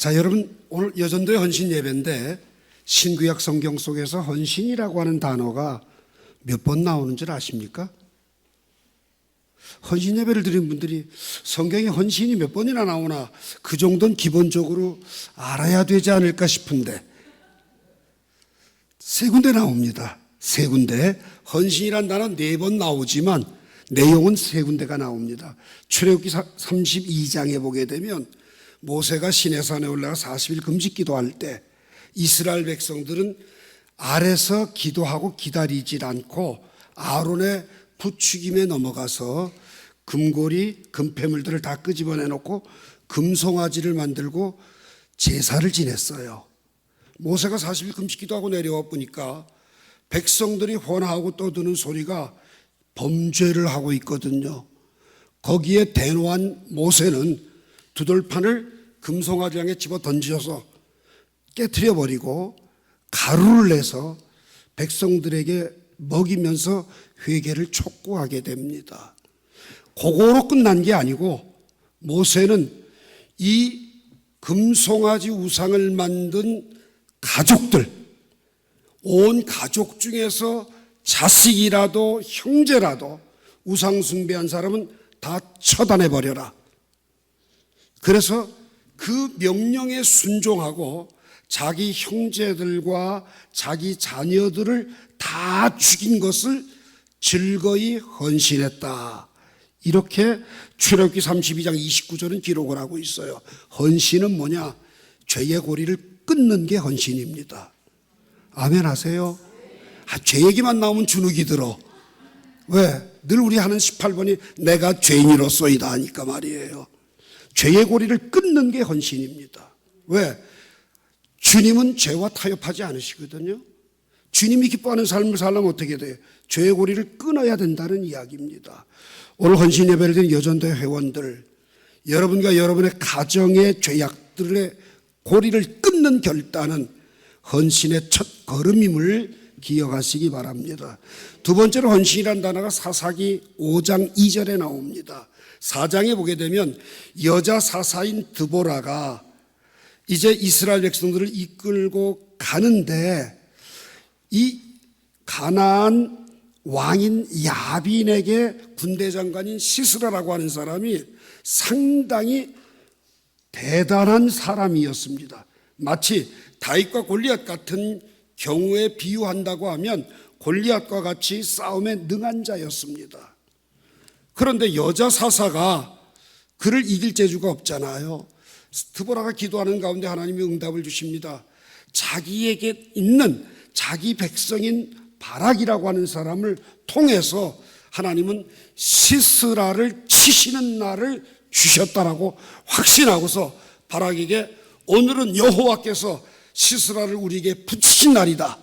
자, 여러분, 오늘 여전도의 헌신 예배인데 신구약 성경 속에서 헌신이라고 하는 단어가 몇 번 나오는 줄 아십니까? 헌신 예배를 드린 분들이 성경에 헌신이 몇 번이나 나오나 그 정도는 기본적으로 알아야 되지 않을까 싶은데 세 군데 나옵니다. 세 군데. 헌신이란 단어 4번 나오지만 내용은 세 군데가 나옵니다. 출애굽기 32장에 보게 되면 모세가 시내산에 올라가 40일 금식 기도할 때 이스라엘 백성들은 아래서 기도하고 기다리질 않고 아론의 부추김에 넘어가서 금고리, 금패물들을 다 끄집어내놓고 금송아지를 만들고 제사를 지냈어요. 모세가 40일 금식 기도하고 내려와 보니까 백성들이 혼하고 떠드는 소리가 범죄를 하고 있거든요. 거기에 대노한 모세는 두 돌판을 금송아지 향에 집어 던져서 깨트려 버리고 가루를 내서 백성들에게 먹이면서 회개를 촉구하게 됩니다. 그거로 끝난 게 아니고 모세는 이 금송아지 우상을 만든 가족들, 온 가족 중에서 자식이라도 형제라도 우상 숭배한 사람은 다 처단해버려라. 그래서 그 명령에 순종하고 자기 형제들과 자기 자녀들을 다 죽인 것을 즐거이 헌신했다. 이렇게 출애굽기 32장 29절은 기록을 하고 있어요. 헌신은 뭐냐? 죄의 고리를 끊는 게 헌신입니다. 아멘 하세요? 죄 얘기만 나오면 주눅이 들어. 왜? 늘 우리 하는 18번이 내가 죄인으로서이다 하니까 말이에요. 죄의 고리를 끊는 게 헌신입니다. 왜? 주님은 죄와 타협하지 않으시거든요. 주님이 기뻐하는 삶을 살려면 어떻게 돼요? 죄의 고리를 끊어야 된다는 이야기입니다. 오늘 헌신 예배를 드린 여전도의 회원들, 여러분과 여러분의 가정의 죄악들의 고리를 끊는 결단은 헌신의 첫 걸음임을 기억하시기 바랍니다. 두 번째로 헌신이라는 단어가 사사기 5장 2절에 나옵니다. 4장에 보게 되면 여자 사사인 드보라가 이제 이스라엘 백성들을 이끌고 가는데 이 가나안 왕인 야빈에게 군대 장관인 시스라라고 하는 사람이 상당히 대단한 사람이었습니다. 마치 다윗과 골리앗 같은 경우에 비유한다고 하면 골리앗과 같이 싸움에 능한 자였습니다. 그런데 여자 사사가 그를 이길 재주가 없잖아요. 드보라가 기도하는 가운데 하나님이 응답을 주십니다. 자기에게 있는 자기 백성인 바락이라고 하는 사람을 통해서 하나님은 시스라를 치시는 날을 주셨다라고 확신하고서 바락에게 오늘은 여호와께서 시스라를 우리에게 붙이신 날이다.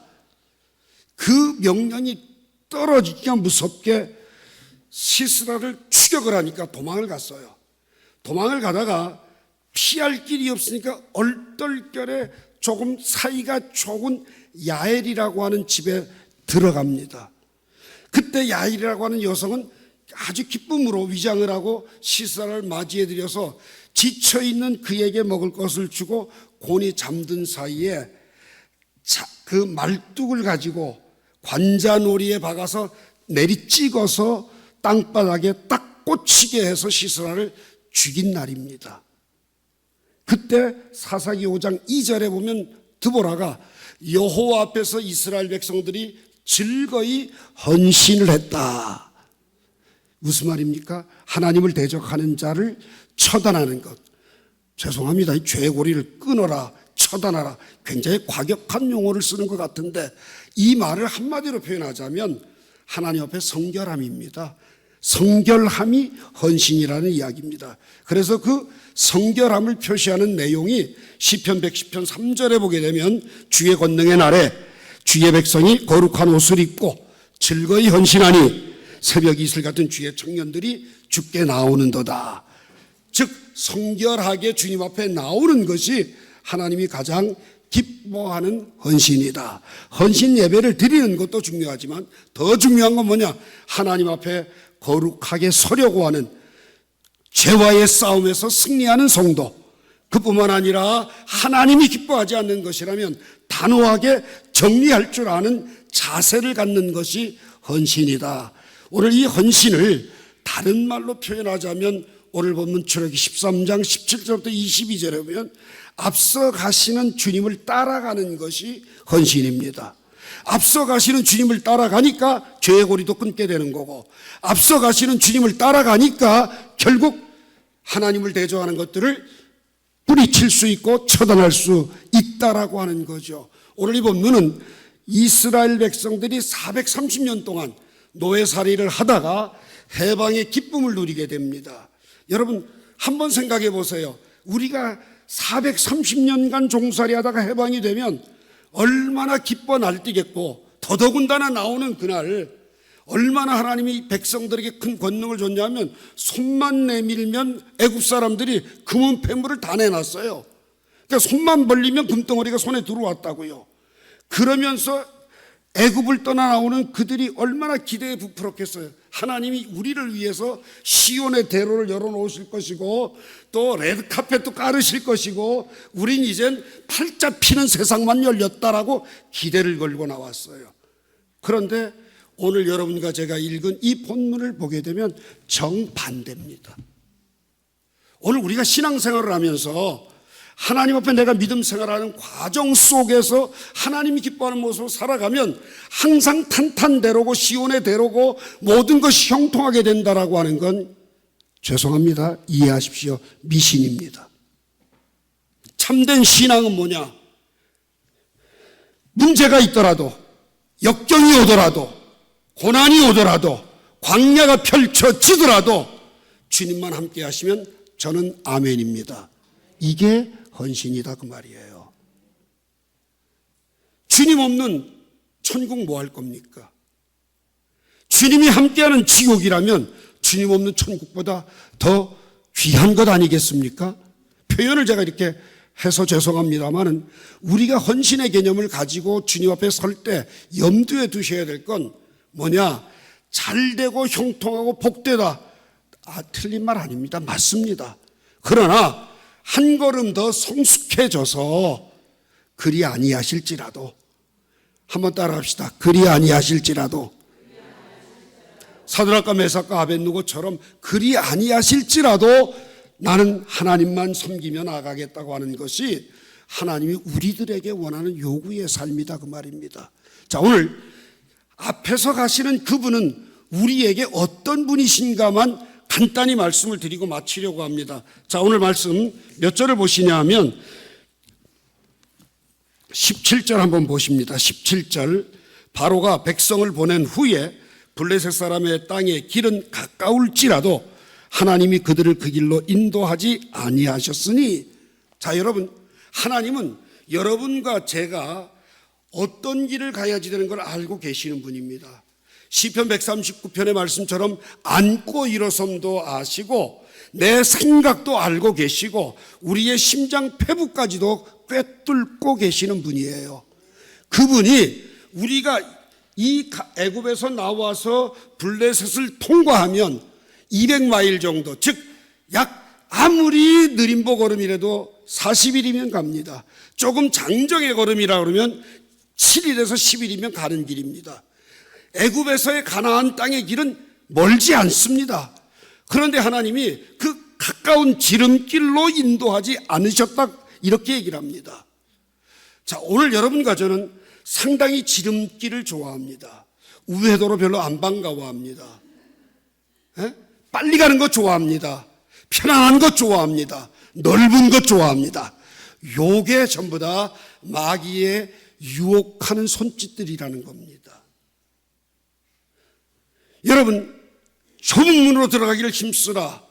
그 명령이 떨어지기가 무섭게 시스라를 추격을 하니까 도망을 갔어요. 도망을 가다가 피할 길이 없으니까 얼떨결에 조금 사이가 좁은 야엘이라고 하는 집에 들어갑니다. 그때 야엘이라고 하는 여성은 아주 기쁨으로 위장을 하고 시스라를 맞이해드려서 지쳐있는 그에게 먹을 것을 주고 곤히 잠든 사이에 그 말뚝을 가지고 관자놀이에 박아서 내리 찍어서 땅바닥에 딱 꽂히게 해서 시스라를 죽인 날입니다. 그때 사사기 5장 2절에 보면 드보라가 여호와 앞에서 이스라엘 백성들이 즐거이 헌신을 했다. 무슨 말입니까? 하나님을 대적하는 자를 처단하는 것. 죄송합니다. 이 죄의 고리를 끊어라, 처단하라. 굉장히 과격한 용어를 쓰는 것 같은데 이 말을 한마디로 표현하자면 하나님 앞에 성결함입니다. 성결함이 헌신이라는 이야기입니다. 그래서 그 성결함을 표시하는 내용이 시편 110편 3절에 보게 되면 주의 권능의 날에 주의 백성이 거룩한 옷을 입고 즐거이 헌신하니 새벽 이슬 같은 주의 청년들이 주께 나오는도다. 즉 성결하게 주님 앞에 나오는 것이 하나님이 가장 기뻐하는 헌신이다. 헌신 예배를 드리는 것도 중요하지만 더 중요한 건 뭐냐? 하나님 앞에 거룩하게 서려고 하는 죄와의 싸움에서 승리하는 성도, 그뿐만 아니라 하나님이 기뻐하지 않는 것이라면 단호하게 정리할 줄 아는 자세를 갖는 것이 헌신이다. 오늘 이 헌신을 다른 말로 표현하자면 오늘 본문 출애굽기 13장 17절부터 22절에 보면 앞서 가시는 주님을 따라가는 것이 헌신입니다. 앞서 가시는 주님을 따라가니까 죄의 고리도 끊게 되는 거고, 앞서 가시는 주님을 따라가니까 결국 하나님을 대조하는 것들을 뿌리칠 수 있고 처단할 수 있다라고 하는 거죠. 오늘 이 본문은 이스라엘 백성들이 430년 동안 노예살이를 하다가 해방의 기쁨을 누리게 됩니다. 여러분 한번 생각해 보세요. 우리가 430년간 종살이 하다가 해방이 되면 얼마나 기뻐 날뛰겠고, 더더군다나 나오는 그날 얼마나 하나님이 백성들에게 큰 권능을 줬냐면 손만 내밀면 애굽 사람들이 금은 폐물을 다 내놨어요. 그러니까 손만 벌리면 금덩어리가 손에 들어왔다고요. 그러면서 애굽을 떠나 나오는 그들이 얼마나 기대에 부풀었겠어요. 하나님이 우리를 위해서 시온의 대로를 열어놓으실 것이고 또 레드카펫도 깔으실 것이고 우린 이젠 팔자 피는 세상만 열렸다라고 기대를 걸고 나왔어요. 그런데 오늘 여러분과 제가 읽은 이 본문을 보게 되면 정반대입니다. 오늘 우리가 신앙생활을 하면서 하나님 앞에 내가 믿음 생활하는 과정 속에서 하나님이 기뻐하는 모습으로 살아가면 항상 탄탄대로고 시온의 대로고 모든 것이 형통하게 된다라고 하는 건 죄송합니다. 이해하십시오. 미신입니다. 참된 신앙은 뭐냐? 문제가 있더라도, 역경이 오더라도, 고난이 오더라도, 광야가 펼쳐지더라도 주님만 함께 하시면 저는 아멘입니다. 이게 헌신이다 그 말이에요. 주님 없는 천국 뭐 할 겁니까? 주님이 함께하는 지옥이라면 주님 없는 천국보다 더 귀한 것 아니겠습니까? 표현을 제가 이렇게 해서 죄송합니다만은 우리가 헌신의 개념을 가지고 주님 앞에 설 때 염두에 두셔야 될 건 뭐냐? 잘되고 형통하고 복되다. 틀린 말 아닙니다. 맞습니다. 그러나 한 걸음 더 성숙해져서 그리 아니하실지라도, 한번 따라합시다. 그리 아니하실지라도, 사드락과 메삭과 아벳느고처럼 그리 아니하실지라도 나는 하나님만 섬기며 나가겠다고 하는 것이 하나님이 우리들에게 원하는 요구의 삶이다 그 말입니다. 자, 오늘 앞에서 가시는 그분은 우리에게 어떤 분이신가만 간단히 말씀을 드리고 마치려고 합니다. 자, 오늘 말씀 몇 절을 보시냐 하면 17절 한번 보십니다. 17절, 바로가 백성을 보낸 후에 블레셋 사람의 땅의 길은 가까울지라도 하나님이 그들을 그 길로 인도하지 아니하셨으니. 자, 여러분, 하나님은 여러분과 제가 어떤 길을 가야지 되는 걸 알고 계시는 분입니다. 시편 139편의 말씀처럼 안고 일어섬도 아시고 내 생각도 알고 계시고 우리의 심장 페부까지도 꿰뚫고 계시는 분이에요. 그분이 우리가 이 애굽에서 나와서 블레셋을 통과하면 200마일 정도, 즉 약 아무리 느림보 걸음이라도 40일이면 갑니다. 조금 장정의 걸음이라 그러면 7일에서 10일이면 가는 길입니다. 애굽에서의 가나안 땅의 길은 멀지 않습니다. 그런데 하나님이 그 가까운 지름길로 인도하지 않으셨다 이렇게 얘기를 합니다. 자, 오늘 여러분과 저는 상당히 지름길을 좋아합니다. 우회도로 별로 안 반가워합니다. 빨리 가는 것 좋아합니다. 편안한 것 좋아합니다. 넓은 것 좋아합니다. 요게 전부 다 마귀의 유혹하는 손짓들이라는 겁니다. 여러분, 좁은 문으로 들어가기를 힘쓰라.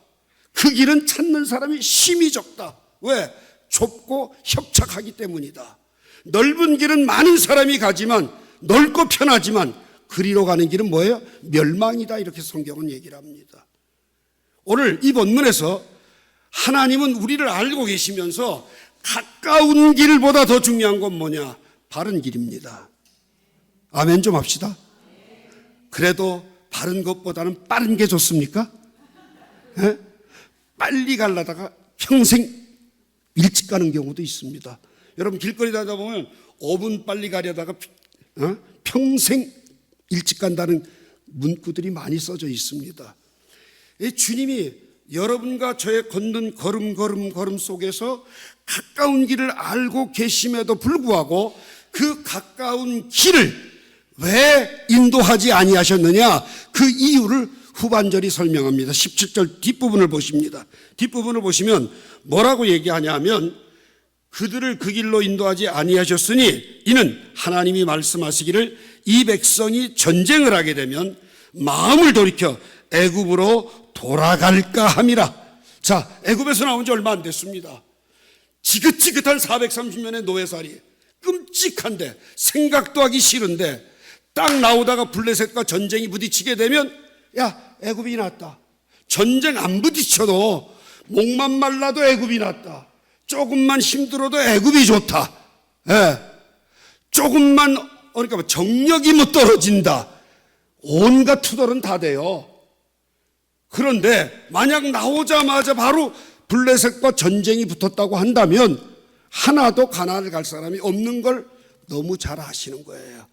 그 길은 찾는 사람이 심히 적다. 왜? 좁고 협착하기 때문이다. 넓은 길은 많은 사람이 가지만, 넓고 편하지만 그리로 가는 길은 뭐예요? 멸망이다. 이렇게 성경은 얘기를 합니다. 오늘 이 본문에서 하나님은 우리를 알고 계시면서 가까운 길보다 더 중요한 건 뭐냐? 바른 길입니다. 아멘 좀 합시다. 그래도 바른 것보다는 빠른 게 좋습니까? 빨리 가려다가 평생 일찍 가는 경우도 있습니다. 여러분 길거리 다니다 보면 5분 빨리 가려다가 평생 일찍 간다는 문구들이 많이 써져 있습니다. 주님이 여러분과 저의 걷는 걸음 속에서 가까운 길을 알고 계심에도 불구하고 그 가까운 길을 왜 인도하지 아니하셨느냐, 그 이유를 후반절이 설명합니다. 17절 뒷부분을 보십니다. 뒷부분을 보시면 뭐라고 얘기하냐면, 그들을 그 길로 인도하지 아니하셨으니 이는 하나님이 말씀하시기를 이 백성이 전쟁을 하게 되면 마음을 돌이켜 애굽으로 돌아갈까 함이라. 자, 애굽에서 나온 지 얼마 안 됐습니다. 지긋지긋한 430년의 노예살이, 끔찍한데 생각도 하기 싫은데 딱 나오다가 블레셋과 전쟁이 부딪히게 되면 야, 애굽이 낫다. 전쟁 안 부딪혀도 목만 말라도 애굽이 낫다. 조금만 힘들어도 애굽이 좋다. 예. 조금만 그러니까 정력이 못 떨어진다. 온갖 투덜은 다 돼요. 그런데 만약 나오자마자 바로 블레셋과 전쟁이 붙었다고 한다면 하나도 가나안을 갈 사람이 없는 걸 너무 잘 아시는 거예요.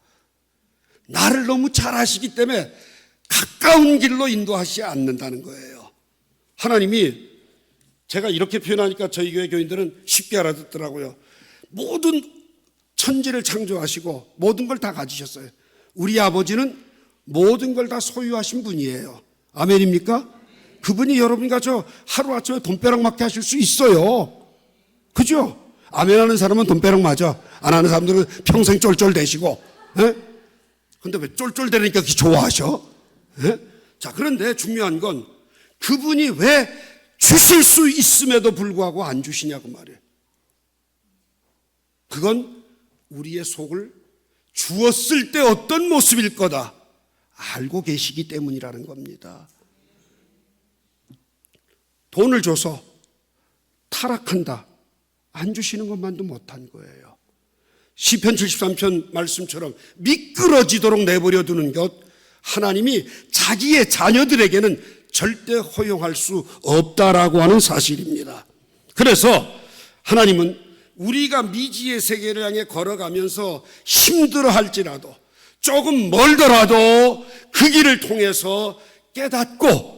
나를 너무 잘 아시기 때문에 가까운 길로 인도하시지 않는다는 거예요. 하나님이, 제가 이렇게 표현하니까 저희 교회 교인들은 쉽게 알아듣더라고요. 모든 천지를 창조하시고 모든 걸 다 가지셨어요. 우리 아버지는 모든 걸 다 소유하신 분이에요. 아멘입니까? 그분이 여러분과 저 하루아침에 돈벼락 맞게 하실 수 있어요. 그죠? 아멘하는 사람은 돈벼락 맞아. 안 하는 사람들은 평생 쫄쫄대시고. 근데 왜 쫄쫄대니까 그렇게 좋아하셔? 자, 그런데 중요한 건 그분이 왜 주실 수 있음에도 불구하고 안 주시냐고 말이에요. 그건 우리의 속을 주었을 때 어떤 모습일 거다 알고 계시기 때문이라는 겁니다. 돈을 줘서 타락한다, 안 주시는 것만도 못한 거예요. 시편 73편 말씀처럼 미끄러지도록 내버려 두는 것, 하나님이 자기의 자녀들에게는 절대 허용할 수 없다라고 하는 사실입니다. 그래서 하나님은 우리가 미지의 세계를 향해 걸어가면서 힘들어 할지라도, 조금 멀더라도 그 길을 통해서 깨닫고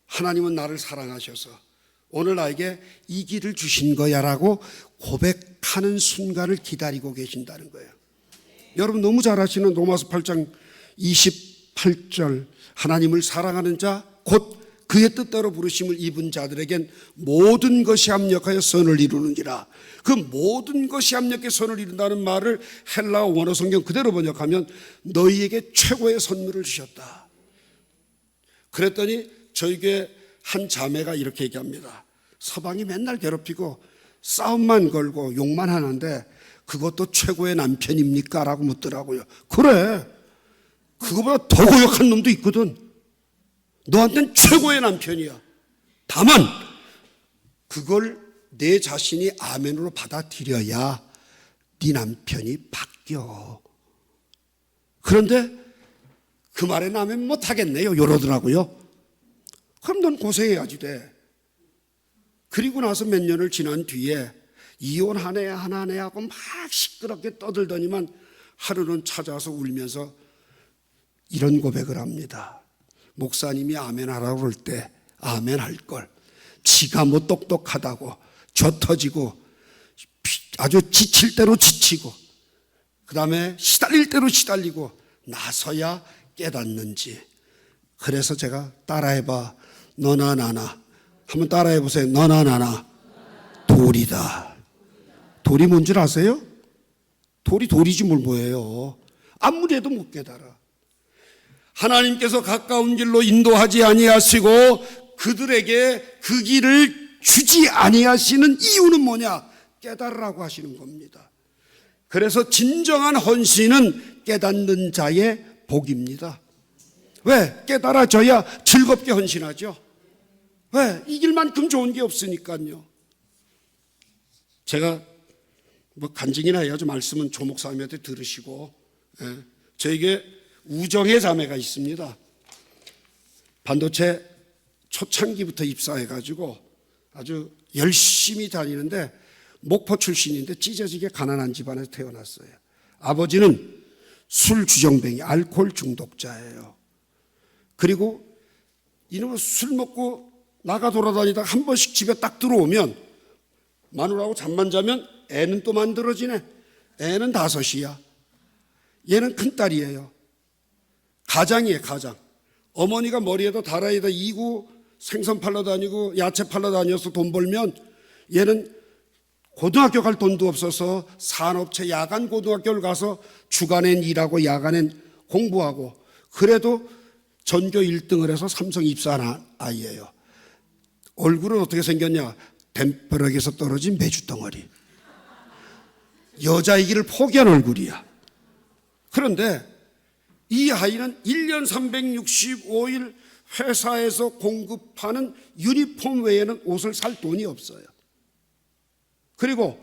하나님은 나를 사랑하셔서 오늘 나에게 이 길을 주신 거야 라고 고백하는 순간을 기다리고 계신다는 거예요. 여러분 너무 잘 아시는 로마서 8장 28절, 하나님을 사랑하는 자 곧 그의 뜻대로 부르심을 입은 자들에겐 모든 것이 합력하여 선을 이루는지라. 그 모든 것이 합력해 선을 이룬다는 말을 헬라어 원어 성경 그대로 번역하면 너희에게 최고의 선물을 주셨다. 그랬더니 저희 교회 한 자매가 이렇게 얘기합니다. 서방이 맨날 괴롭히고 싸움만 걸고 욕만 하는데 그것도 최고의 남편입니까? 라고 묻더라고요. 그래, 그거보다 더 고역한 놈도 있거든. 너한테는 최고의 남편이야. 다만 그걸 내 자신이 아멘으로 받아들여야 네 남편이 바뀌어. 그런데 그 말에는 아멘 못하겠네요 이러더라고요. 그럼 넌 고생해야지 돼. 그리고 나서 몇 년을 지난 뒤에 이혼하네 안 하네 하고 막 시끄럽게 떠들더니만 하루는 찾아와서 울면서 이런 고백을 합니다. 목사님이 아멘 하라고 그럴 때 아멘 할 걸. 지가 뭐 똑똑하다고 저 터지고 아주 지칠 대로 지치고 그 다음에 시달릴 대로 시달리고 나서야 깨닫는지. 그래서 제가 따라해봐. 너나 나나. 한번 따라해보세요. 너나 나나 돌이다. 돌이 뭔 줄 아세요? 돌이 돌이지 뭘 뭐예요. 아무리 해도 못 깨달아. 하나님께서 가까운 길로 인도하지 아니하시고 그들에게 그 길을 주지 아니하시는 이유는 뭐냐? 깨달으라고 하시는 겁니다. 그래서 진정한 헌신은 깨닫는 자의 복입니다. 왜? 깨달아져야 즐겁게 헌신하죠. 왜? 이길 만큼 좋은 게 없으니까요. 제가 뭐 간증이나 해야죠. 말씀은 조 목사님한테 들으시고. 저에게 우정의 자매가 있습니다. 반도체 초창기부터 입사해가지고 아주 열심히 다니는데 목포 출신인데 찢어지게 가난한 집안에서 태어났어요. 아버지는 술 주정뱅이, 알코올 중독자예요. 그리고 이놈은 술 먹고 나가 돌아다니다가 한 번씩 집에 딱 들어오면 마누라하고 잠만 자면 애는 또 만들어지네. 애는 5이야. 얘는 큰딸이에요. 가장이에요, 가장. 어머니가 머리에다 다라에다 이고 생선 팔러 다니고 야채 팔러 다녀서 돈 벌면 얘는 고등학교 갈 돈도 없어서 산업체 야간 고등학교를 가서 주간엔 일하고 야간엔 공부하고, 그래도 전교 1등을 해서 삼성 입사한 아이예요. 얼굴은 어떻게 생겼냐? 댐벼락에서 떨어진 메주덩어리. 여자이기를 포기한 얼굴이야. 그런데 이 아이는 1년 365일 회사에서 공급하는 유니폼 외에는 옷을 살 돈이 없어요. 그리고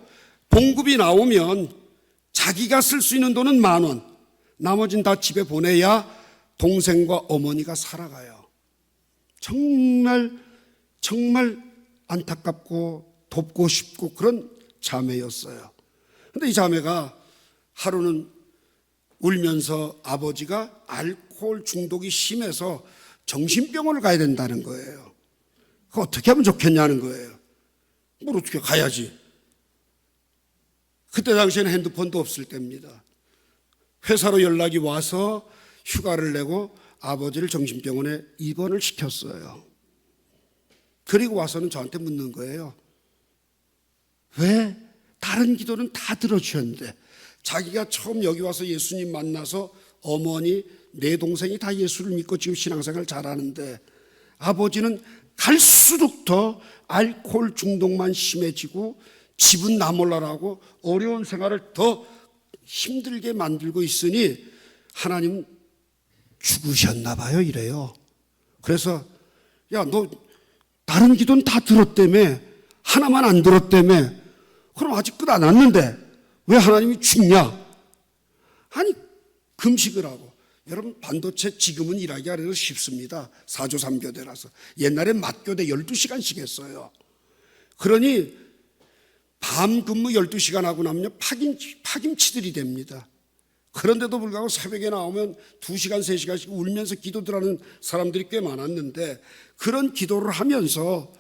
봉급이 나오면 자기가 쓸 수 있는 돈은 10,000원, 나머지는 다 집에 보내야 동생과 어머니가 살아가요. 정말 안타깝고 돕고 싶고 그런 자매였어요. 그런데 이 자매가 하루는 울면서 아버지가 알코올 중독이 심해서 정신병원을 가야 된다는 거예요. 그거 어떻게 하면 좋겠냐는 거예요. 뭘 어떻게 가야지. 그때 당시에는 핸드폰도 없을 때입니다. 회사로 연락이 와서 휴가를 내고 아버지를 정신병원에 입원을 시켰어요. 그리고 와서는 저한테 묻는 거예요. 왜 다른 기도는 다 들어주셨는데 자기가 처음 여기 와서 예수님 만나서 어머니, 내 동생이 다 예수를 믿고 지금 신앙생활 잘하는데 아버지는 갈수록 더 알코올 중독만 심해지고 집은 나 몰라라고 어려운 생활을 더 힘들게 만들고 있으니 하나님 죽으셨나 봐요 이래요. 그래서 야, 너 다른 기도는 다 들었다며, 하나만 안 들었다며, 그럼 아직 끝 안 왔는데 왜 하나님이 죽냐? 아니, 금식을 하고. 여러분, 반도체 지금은 일하기 아래로 쉽습니다. 4조 3교대라서. 옛날엔 맞교대 12시간씩 했어요. 그러니 밤 근무 12시간 하고 나면 파김치들이 됩니다. 그런데도 불구하고 새벽에 나오면 2시간, 3시간씩 울면서 기도들 하는 사람들이 꽤 많았는데, 그런 기도를 하면서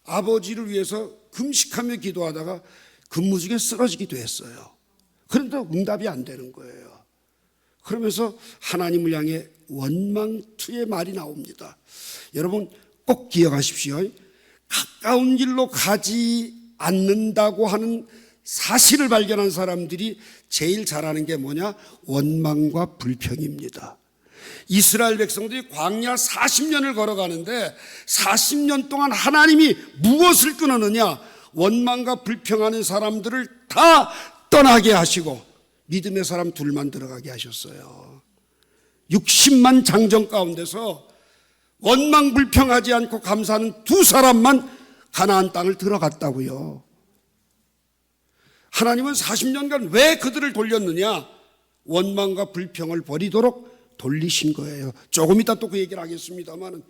아버지를 위해서 금식하며 기도하다가 근무 중에 쓰러지기도 했어요. 그런데 응답이 안 되는 거예요. 그러면서 하나님을 향해 원망투의 말이 나옵니다. 여러분 꼭 기억하십시오. 가까운 길로 가지 않는다고 하는 사실을 발견한 사람들이 제일 잘하는 게 뭐냐? 원망과 불평입니다. 이스라엘 백성들이 광야 40년을 걸어가는데 40년 동안 하나님이 무엇을 끊었느냐? 원망과 불평하는 사람들을 다 떠나게 하시고 믿음의 사람 둘만 들어가게 하셨어요. 60만 장정 가운데서 원망 불평하지 않고 감사하는 2사람만 가나안 땅을 들어갔다고요. 하나님은 40년간 왜 그들을 돌렸느냐? 원망과 불평을 버리도록 돌리신 거예요. 조금 이따 또 그 얘기를 하겠습니다만,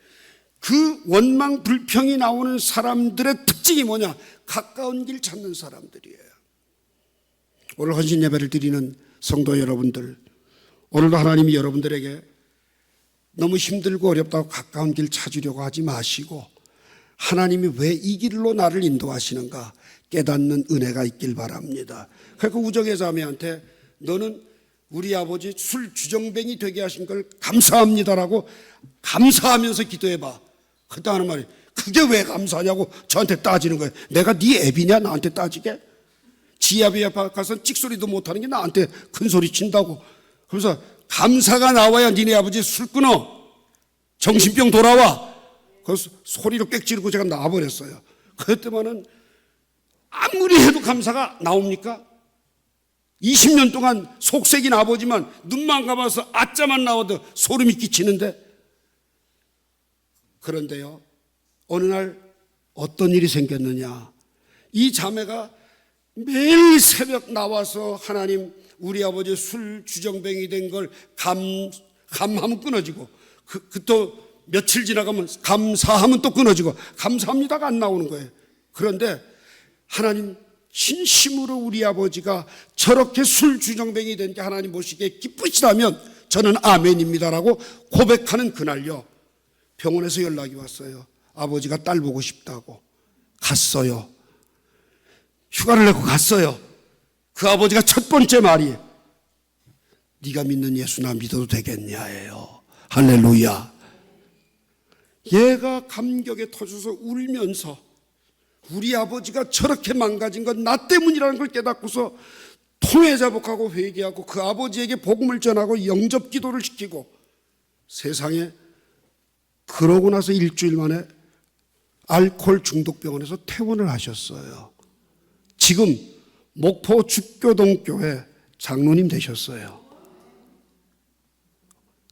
그 원망 불평이 나오는 사람들의 특징이 뭐냐? 가까운 길 찾는 사람들이에요. 오늘 헌신 예배를 드리는 성도 여러분들, 오늘도 하나님이 여러분들에게 너무 힘들고 어렵다고 가까운 길 찾으려고 하지 마시고 하나님이 왜 이 길로 나를 인도하시는가 깨닫는 은혜가 있길 바랍니다. 그러니까 우정의 자매한테 너는 우리 아버지 술 주정뱅이 되게 하신 걸 감사합니다라고 감사하면서 기도해봐. 그때 하는 말이 그게 왜 감사하냐고 저한테 따지는 거예요. 내가 네 애비냐 나한테 따지게? 지 아비 앞에 가서 찍소리도 못하는 게 나한테 큰 소리 친다고. 그래서 감사가 나와야 니네 아버지 술 끊어. 정신병 돌아와. 그래서 소리로 꽥 지르고 제가 나와버렸어요. 그때만은 아무리 해도 감사가 나옵니까? 20년 동안 속색인 아버지만 눈만 감아서 아짜만 나와도 소름이 끼치는데, 그런데요 어느 날 어떤 일이 생겼느냐? 이 자매가 매일 새벽 나와서 하나님 우리 아버지 술 주정뱅이 된 걸 감하면 끊어지고 그 또 며칠 지나가면 감사하면 또 끊어지고 감사합니다가 안 나오는 거예요. 그런데 하나님 진심으로 우리 아버지가 저렇게 술주정뱅이 된 게 하나님 보시기에 기쁘시다면 저는 아멘입니다라고 고백하는 그날요, 병원에서 연락이 왔어요. 아버지가 딸 보고 싶다고. 갔어요. 휴가를 내고 갔어요. 그 아버지가 첫 번째 말이 네가 믿는 예수 나 믿어도 되겠냐예요. 할렐루야. 얘가 감격에 터져서 울면서 우리 아버지가 저렇게 망가진 건 나 때문이라는 걸 깨닫고서 통회자복하고 회개하고 그 아버지에게 복음을 전하고 영접 기도를 시키고 세상에, 그러고 나서 일주일 만에 알코올 중독병원에서 퇴원을 하셨어요. 지금 목포 죽교동교회 장로님 되셨어요.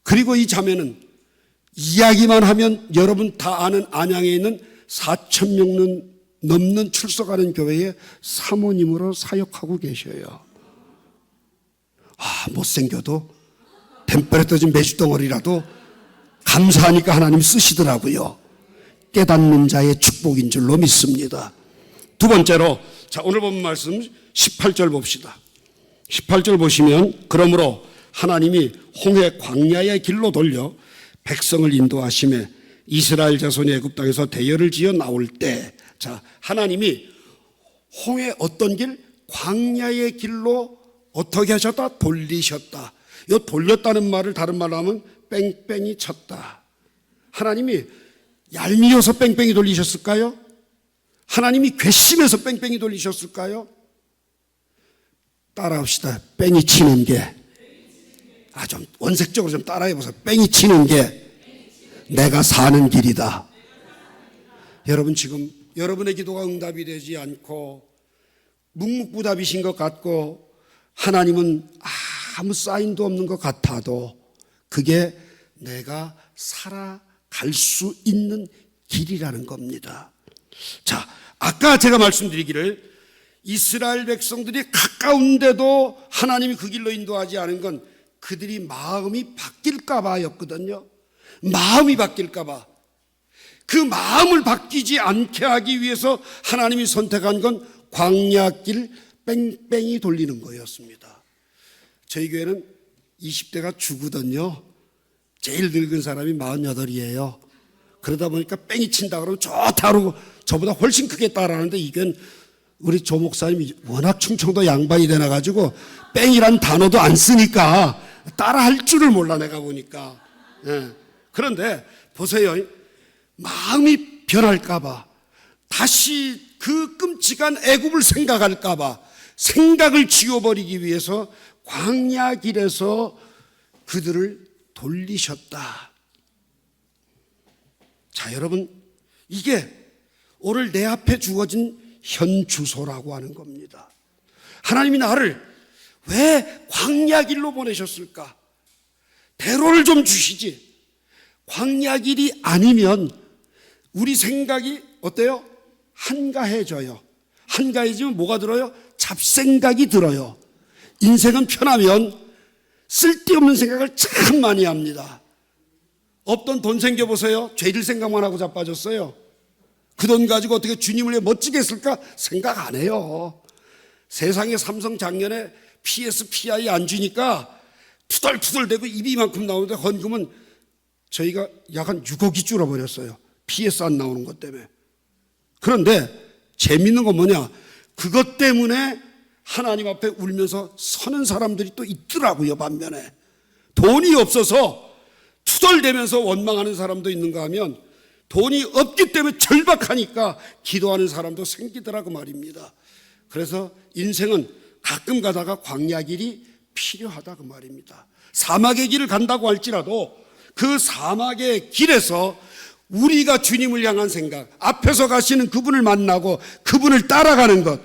그리고 이 자매는 이야기만 하면 여러분 다 아는 안양에 있는 4,000명 넘는 출석하는 교회에 사모님으로 사역하고 계셔요. 못생겨도 템per에 떠진 메주덩어리라도 감사하니까 하나님 쓰시더라고요. 깨닫는 자의 축복인 줄로 믿습니다. 두 번째로, 자, 오늘 본 말씀 18절 봅시다. 18절 보시면 그러므로 하나님이 홍해 광야의 길로 돌려 백성을 인도하심에 이스라엘 자손이 애굽 땅에서 대열을 지어 나올 때, 자, 하나님이 홍해 어떤 길? 광야의 길로 어떻게 하셨다? 돌리셨다. 이 돌렸다는 말을 다른 말로 하면 뺑뺑이 쳤다. 하나님이 얄미워서 뺑뺑이 돌리셨을까요? 하나님이 괘씸해서 뺑뺑이 돌리셨을까요? 따라합시다. 뺑이 치는 게, 좀 원색적으로 좀 따라해보세요. 뺑이 치는 게 내가 사는 길이다. 여러분, 지금 여러분의 기도가 응답이 되지 않고 묵묵부답이신 것 같고 하나님은 아무 사인도 없는 것 같아도 그게 내가 살아갈 수 있는 길이라는 겁니다. 자, 아까 제가 말씀드리기를 이스라엘 백성들이 가까운데도 하나님이 그 길로 인도하지 않은 건 그들이 마음이 바뀔까 봐였거든요. 마음이 바뀔까 봐. 그 마음을 바뀌지 않게 하기 위해서 하나님이 선택한 건 광야길 뺑뺑이 돌리는 거였습니다. 저희 교회는 20대가 주거든요. 제일 늙은 사람이 48이에요. 그러다 보니까 뺑이 친다 그러면 좋다 그러고 저보다 훨씬 크게 따라하는데, 이건 우리 조 목사님이 워낙 충청도 양반이 되나가지고 뺑이란 단어도 안 쓰니까 따라할 줄을 몰라, 내가 보니까. 그런데 보세요. 마음이 변할까봐, 다시 그 끔찍한 애굽을 생각할까봐 생각을 지워버리기 위해서 광야길에서 그들을 돌리셨다. 자, 여러분, 이게 오늘 내 앞에 주어진 현주소라고 하는 겁니다. 하나님이 나를 왜 광야길로 보내셨을까? 대로를 좀 주시지. 광야길이 아니면 우리 생각이 어때요? 한가해져요. 한가해지면 뭐가 들어요? 잡생각이 들어요. 인생은 편하면 쓸데없는 생각을 참 많이 합니다. 없던 돈 생겨보세요. 죄질 생각만 하고 자빠졌어요. 그 돈 가지고 어떻게 주님을 위해 멋지게 쓸까 생각 안 해요. 세상에 삼성 작년에 PSPI 안 주니까 투덜투덜대고 입이 이만큼 나오는데 헌금은 저희가 약 한 6억이 줄어버렸어요. PS 안 나오는 것 때문에. 그런데 재밌는 건 뭐냐, 그것 때문에 하나님 앞에 울면서 서는 사람들이 또 있더라고요. 반면에 돈이 없어서 투덜대면서 원망하는 사람도 있는가 하면 돈이 없기 때문에 절박하니까 기도하는 사람도 생기더라고 말입니다. 그래서 인생은 가끔 가다가 광야길이 필요하다 그 말입니다. 사막의 길을 간다고 할지라도 그 사막의 길에서 우리가 주님을 향한 생각, 앞에서 가시는 그분을 만나고 그분을 따라가는 것,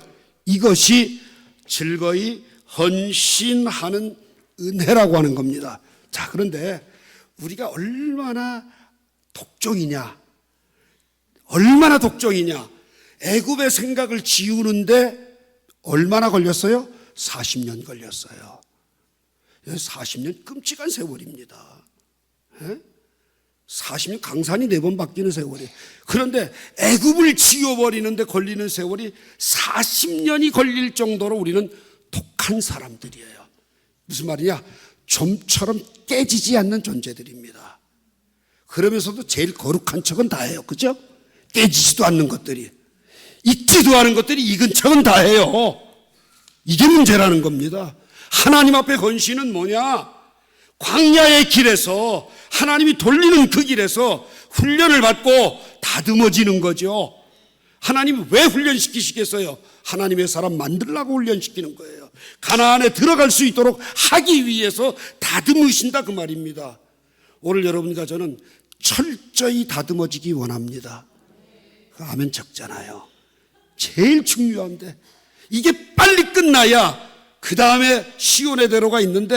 이것이 즐거이 헌신하는 은혜라고 하는 겁니다. 자, 그런데 우리가 얼마나 독종이냐, 얼마나 독종이냐. 애굽의 생각을 지우는데 얼마나 걸렸어요? 40년 걸렸어요. 40년 끔찍한 세월입니다. 40년 강산이 4번 바뀌는 세월이. 그런데 애굽을 지워버리는데 걸리는 세월이 40년이 걸릴 정도로 우리는 독한 사람들이에요. 무슨 말이냐? 좀처럼 깨지지 않는 존재들입니다. 그러면서도 제일 거룩한 척은 다해요. 그죠? 깨지지도 않는 것들이, 잊지도 않은 것들이 익은 척은 다해요. 이게 문제라는 겁니다. 하나님 앞에 헌신은 뭐냐? 광야의 길에서, 하나님이 돌리는 그 길에서 훈련을 받고 다듬어지는 거죠. 하나님이 왜 훈련시키시겠어요? 하나님의 사람 만들라고 훈련시키는 거예요. 가나안에 들어갈 수 있도록 하기 위해서 다듬으신다, 그 말입니다. 오늘 여러분과 저는 철저히 다듬어지기 원합니다. 아멘 적잖아요. 제일 중요한데 이게 빨리 끝나야 그 다음에 시온의 대로가 있는데,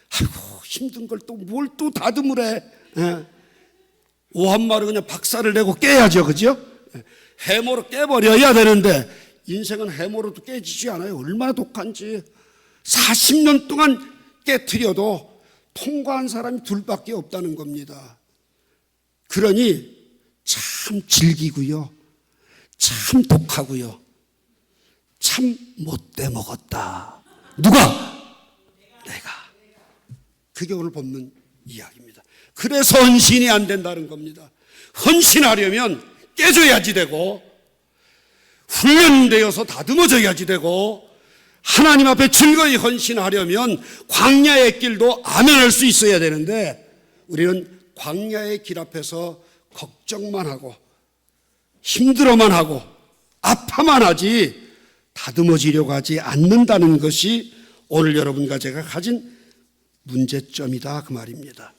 아이고 힘든 걸 또 뭘 또 다듬으래. 오한마를 그냥 박살을 내고 깨야죠. 그죠? 해모로 깨버려야 되는데 인생은 해모로도 깨지지 않아요. 얼마나 독한지. 40년 동안 깨트려도 통과한 사람이 둘밖에 없다는 겁니다. 그러니 참 질기고요, 참 독하고요, 참 못돼 먹었다. 누가? 내가. 그게 오늘 본문 이야기입니다. 그래서 헌신이 안 된다는 겁니다. 헌신하려면 깨져야지 되고, 훈련되어서 다듬어져야지 되고, 하나님 앞에 즐거이 헌신하려면 광야의 길도 아멘할 수 있어야 되는데, 우리는 광야의 길 앞에서 걱정만 하고 힘들어만 하고 아파만 하지 다듬어지려고 하지 않는다는 것이 오늘 여러분과 제가 가진 문제점이다, 그 말입니다.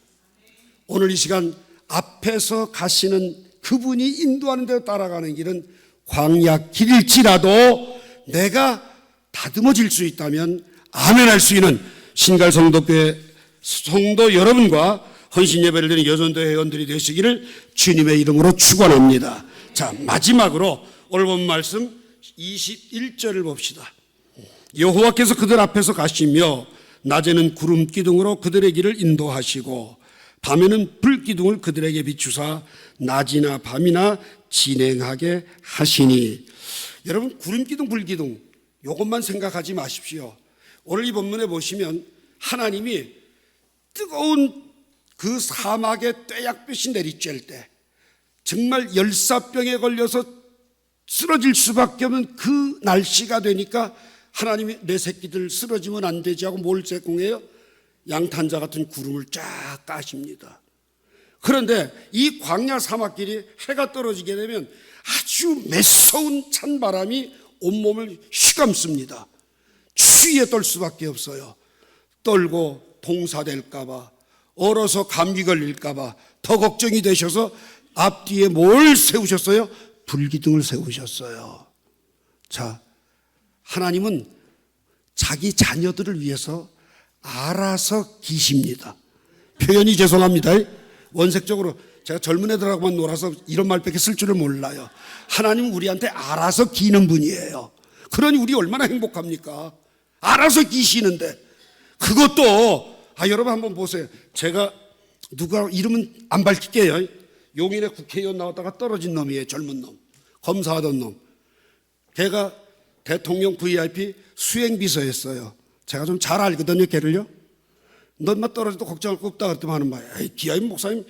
오늘 이 시간 앞에서 가시는 그분이 인도하는 대로 따라가는 길은 광야 길일지라도 내가 다듬어질 수 있다면 아멘할 수 있는 신갈 성도교회 성도 여러분과 헌신 예배를 드리는 여전도 회원들이 되시기를 주님의 이름으로 축원합니다. 자, 마지막으로 오늘 본 말씀 21절을 봅시다. 여호와께서 그들 앞에서 가시며 낮에는 구름 기둥으로 그들의 길을 인도하시고 밤에는 불 기둥을 그들에게 비추사 낮이나 밤이나 진행하게 하시니. 여러분, 구름 기둥, 불 기둥 이것만 생각하지 마십시오. 오늘 이 본문에 보시면 하나님이 뜨거운 그 사막에 떼약볕이 내리쬐을 때, 정말 열사병에 걸려서 쓰러질 수밖에 없는 그 날씨가 되니까 하나님이 내 새끼들 쓰러지면 안 되지 하고 뭘 제공해요? 양탄자 같은 구름을 쫙 까십니다. 그런데 이 광야 사막길이 해가 떨어지게 되면 아주 매서운 찬바람이 온몸을 휘감습니다. 추위에 떨 수밖에 없어요. 떨고 봉사될까 봐, 얼어서 감기 걸릴까 봐 더 걱정이 되셔서 앞뒤에 뭘 세우셨어요? 불기둥을 세우셨어요. 자, 하나님은 자기 자녀들을 위해서 알아서 기십니다. 표현이 죄송합니다. 원색적으로 제가 젊은 애들하고만 놀아서 이런 말밖에 쓸 줄을 몰라요. 하나님은 우리한테 알아서 기는 분이에요. 그러니 우리 얼마나 행복합니까? 알아서 기시는데. 그것도 여러분 한번 보세요. 제가 누가 이름은 안 밝힐게요. 용인에 국회의원 나왔다가 떨어진 놈이에요. 젊은 놈, 검사하던 놈. 걔가 대통령 VIP 수행비서였어요. 제가 좀 잘 알거든요, 걔를요. 넌 막 떨어져도 걱정할 거 없다 그랬더니 하는 말이야. 기아임 목사님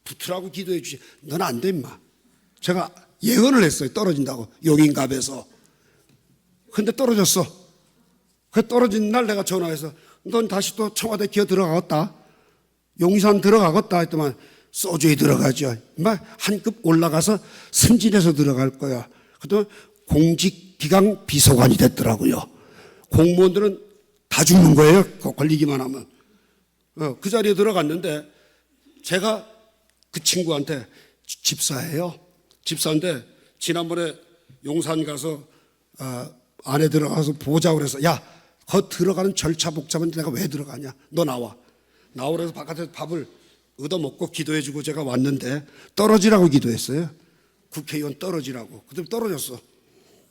붙으라고 기도해 주시. 넌 안 돼 임마. 제가 예언을 했어요. 떨어진다고, 용인갑에서. 근데 떨어졌어. 그 떨어진 날 내가 전화해서 넌 다시 또 청와대 기어 들어가겠다, 용산 들어가겠다 했더만 소주에 들어가죠. 한 급 올라가서 승진해서 들어갈 거야. 그랬더니 공직기강 비서관이 됐더라고요. 공무원들은 다 죽는 거예요, 걸리기만 하면. 그 자리에 들어갔는데 제가 그 친구한테, 집사예요. 집사인데 지난번에 용산 가서 안에 들어가서 보자고 그래서, 야, 거 들어가는 절차 복잡한데 내가 왜 들어가냐, 너 나와. 나오래서 바깥에서 밥을 얻어먹고 기도해주고 제가 왔는데 떨어지라고 기도했어요. 국회의원 떨어지라고. 그때 떨어졌어.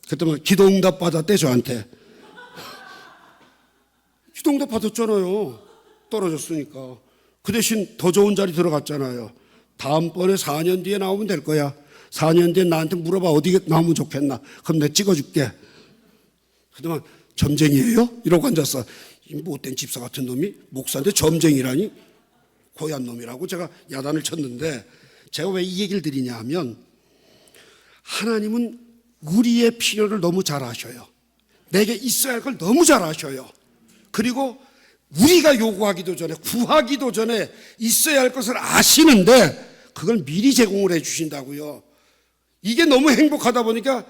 그때만 기도응답 받았대, 저한테. 기도응답 받았잖아요. 떨어졌으니까. 그 대신 더 좋은 자리 들어갔잖아요. 다음번에 4년 뒤에 나오면 될 거야. 4년 뒤에 나한테 물어봐. 어디 나오면 좋겠나. 그럼 내가 찍어줄게. 그동안 점쟁이에요? 이러고 앉았어. 이 못된 집사 같은 놈이 목사인데 점쟁이라니? 고얀 놈이라고 제가 야단을 쳤는데, 제가 왜 이 얘기를 드리냐 하면, 하나님은 우리의 필요를 너무 잘 아셔요. 내게 있어야 할 걸 너무 잘 아셔요. 그리고 우리가 요구하기도 전에, 구하기도 전에 있어야 할 것을 아시는데 그걸 미리 제공을 해 주신다고요. 이게 너무 행복하다 보니까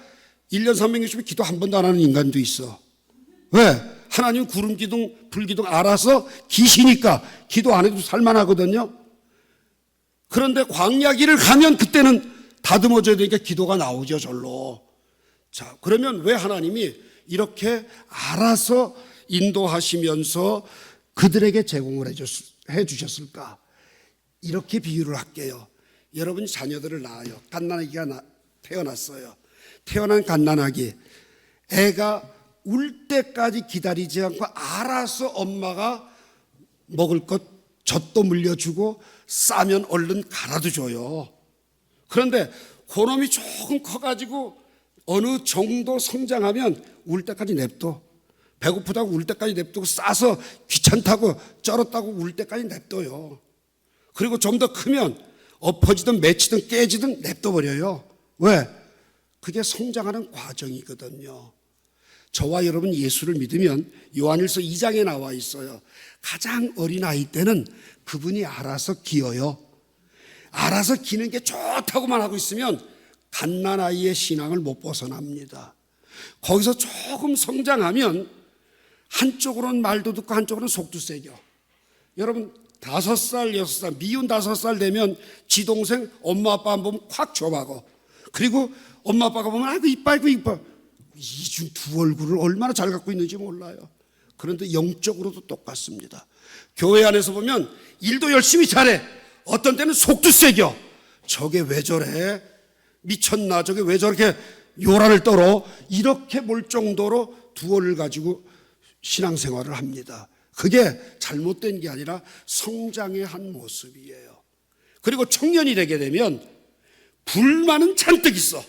1년 360일 기도 한 번도 안 하는 인간도 있어. 왜? 하나님 구름 기둥, 불 기둥 알아서 기시니까 기도 안 해도 살만하거든요. 그런데 광야길을 가면 그때는 다듬어져야 되니까 기도가 나오죠, 절로. 자, 그러면 왜 하나님이 이렇게 알아서 인도하시면서 그들에게 제공을 해 주셨을까? 이렇게 비유를 할게요. 여러분 자녀들을 낳아요. 갓난아기가 태어났어요. 태어난 갓난아기, 애가 울 때까지 기다리지 않고 알아서 엄마가 먹을 것 젖도 물려주고 싸면 얼른 갈아도 줘요. 그런데 그놈이 조금 커가지고 어느 정도 성장하면 울 때까지 냅둬. 배고프다고 울 때까지 냅두고, 싸서 귀찮다고 쩔었다고 울 때까지 냅둬요. 그리고 좀 더 크면 엎어지든 맺히든 깨지든 냅둬버려요. 왜? 그게 성장하는 과정이거든요. 저와 여러분 예수를 믿으면 요한일서 2장에 나와 있어요. 가장 어린 아이 때는 그분이 알아서 기어요. 알아서 기는 게 좋다고만 하고 있으면 갓난아이의 신앙을 못 벗어납니다. 거기서 조금 성장하면 한쪽으로는 말도 듣고 한쪽으로는 속도 세겨. 여러분 5살, 6살, 미운 5살 되면 지 동생 엄마 아빠 한 번 확 줘봐고, 그리고 엄마 아빠가 보면 아이고 이뻐 아이고 이뻐. 이중 두 얼굴을 얼마나 잘 갖고 있는지 몰라요. 그런데 영적으로도 똑같습니다. 교회 안에서 보면 일도 열심히 잘해. 어떤 때는 속도 세겨. 저게 왜 저래? 미쳤나? 저게 왜 저렇게 요란을 떨어? 이렇게 볼 정도로 두어를 가지고 신앙생활을 합니다. 그게 잘못된 게 아니라 성장의 한 모습이에요. 그리고 청년이 되게 되면 불만은 잔뜩 있어.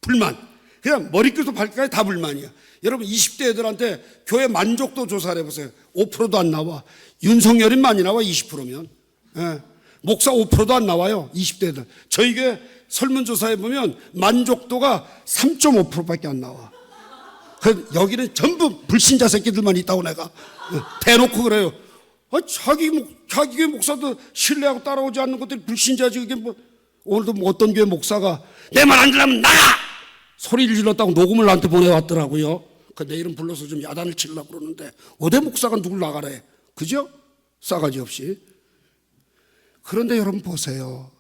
불만. 그냥 머리끝부터 발끝까지 다 불만이야. 여러분 20대 애들한테 교회 만족도 조사를 해보세요. 5%도 안 나와. 윤석열이 많이 나와. 20%면. 예. 목사 5%도 안 나와요. 20대 애들. 저희 교회 설문조사해 보면 만족도가 3.5%밖에 안 나와. 여기는 전부 불신자 새끼들만 있다고 내가 대놓고 그래요. 자기 교회 목사도 신뢰하고 따라오지 않는 것들이 불신자지. 그게 뭐. 오늘도 뭐 어떤 교회 목사가 내 말 안 들으면 나가! 소리를 질렀다고 녹음을 나한테 보내왔더라고요. 그 내일은 불러서 좀 야단을 치려고 그러는데 어디 목사가 누굴 나가래. 그죠? 싸가지 없이. 그런데 여러분 보세요.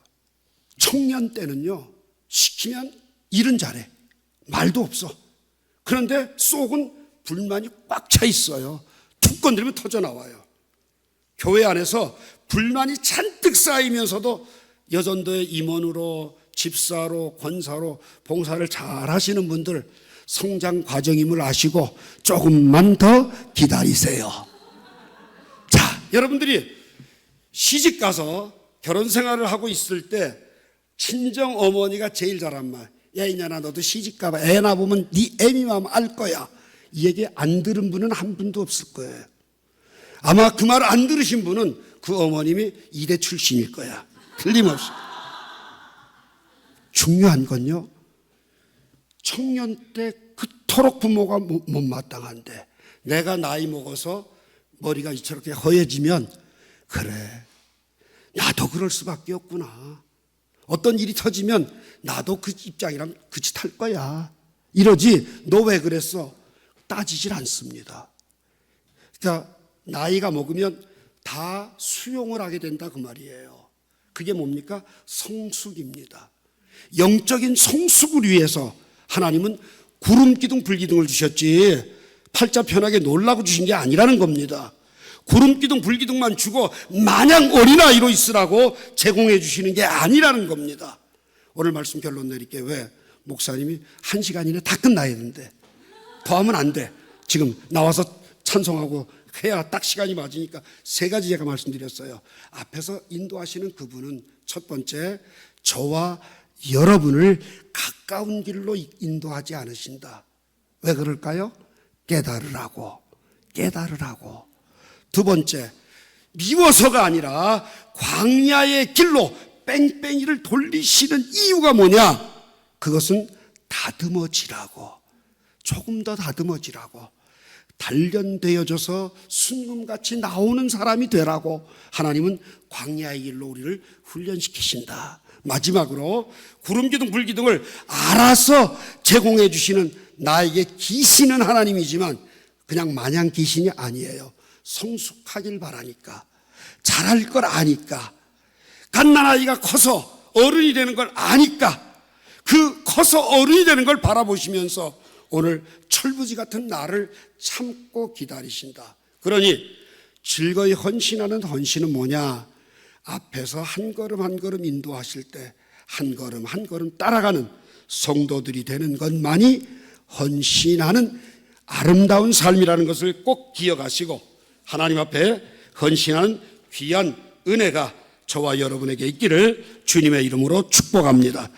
청년 때는요, 시키면 일은 잘해. 말도 없어. 그런데 속은 불만이 꽉 차 있어요. 툭 건드리면 터져 나와요. 교회 안에서 불만이 잔뜩 쌓이면서도 여전도의 임원으로, 집사로, 권사로 봉사를 잘 하시는 분들, 성장 과정임을 아시고 조금만 더 기다리세요. 자, 여러분들이 시집 가서 결혼 생활을 하고 있을 때 친정 어머니가 제일 잘한 말, 야 이년아 너도 시집 가봐. 애 낳아보면 네 애미 마음 알 거야. 이 얘기 안 들은 분은 한 분도 없을 거예요. 아마 그 말 안 들으신 분은 그 어머님이 이대 출신일 거야. 틀림없이. 중요한 건요, 청년 때 그토록 부모가 못마땅한데 내가 나이 먹어서 머리가 저렇게 허해지면 그래 나도 그럴 수밖에 없구나. 어떤 일이 터지면 나도 그 입장이라면 그 짓 할 거야. 이러지 너 왜 그랬어? 따지질 않습니다. 그러니까 나이가 먹으면 다 수용을 하게 된다 그 말이에요. 그게 뭡니까? 성숙입니다. 영적인 성숙을 위해서 하나님은 구름 기둥 불기둥을 주셨지 팔자 편하게 놀라고 주신 게 아니라는 겁니다. 구름 기둥 불기둥만 주고 마냥 어린아이로 있으라고 제공해 주시는 게 아니라는 겁니다. 오늘 말씀 결론 내릴게요. 왜? 목사님이 1시간 이내 다 끝나야 되는데 더 하면 안 돼. 지금 나와서 찬송하고 해야 딱 시간이 맞으니까 세 가지 제가 말씀드렸어요. 앞에서 인도하시는 그분은 첫 번째, 저와 여러분을 가까운 길로 인도하지 않으신다. 왜 그럴까요? 깨달으라고. 두 번째, 미워서가 아니라 광야의 길로 뺑뺑이를 돌리시는 이유가 뭐냐? 그것은 다듬어지라고. 조금 더 다듬어지라고. 단련되어져서 순금같이 나오는 사람이 되라고 하나님은 광야의 길로 우리를 훈련시키신다. 마지막으로 구름기둥 불기둥을 알아서 제공해 주시는 나에게 기시는 하나님이지만 그냥 마냥 기신이 아니에요. 성숙하길 바라니까, 잘할 걸 아니까, 갓난아이가 커서 어른이 되는 걸 아니까, 그 커서 어른이 되는 걸 바라보시면서 오늘 철부지 같은 나를 참고 기다리신다. 그러니 즐거이 헌신하는 헌신은 뭐냐? 앞에서 한 걸음 한 걸음 인도하실 때 한 걸음 한 걸음 따라가는 성도들이 되는 것만이 헌신하는 아름다운 삶이라는 것을 꼭 기억하시고 하나님 앞에 헌신하는 귀한 은혜가 저와 여러분에게 있기를 주님의 이름으로 축복합니다.